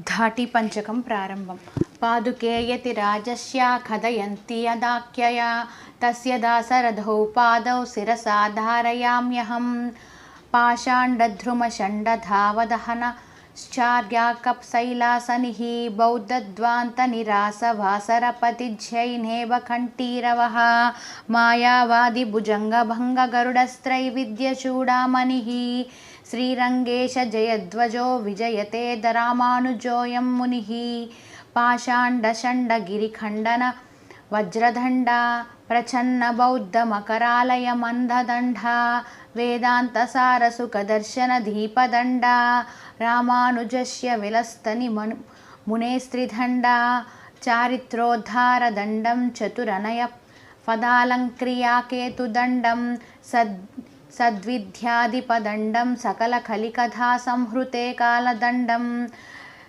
धाटिपञ्चकं प्रारम्भम्। पादुके यतिराजस्य खदयन्ति यदाख्यया तस्य दासरथौ पादौ शिरसा धारयाम्यहं। पाषाण्डध्रुमशण्डधावदहनश्चार्याकप्सैलासनिः बौद्धध्वान्तनिरासवासरपतिज्यैनेव कण्ठीरवः मायावादिभुजङ्गभङ्गगरुडस्त्रैविध्यचूडामणिः श्रीरङ्गेश जयध्वजो विजयते रामानुजोऽयं मुनिः। पाषाण्डषण्डगिरिखण्डन वज्रदण्डा प्रच्छन्नबौद्धमकरालयमन्धदण्डा वेदान्तसारसुखदर्शनदीपदण्डा रामानुजस्य विलस्तनिमुनेस्त्रिदण्डा चारित्रोद्धारदण्डं चतुरनयपदालङ्क्रियाकेतुदण्डं सद्विद्याधिपदण्डं सकलकलिकथासंहृते कालदण्डं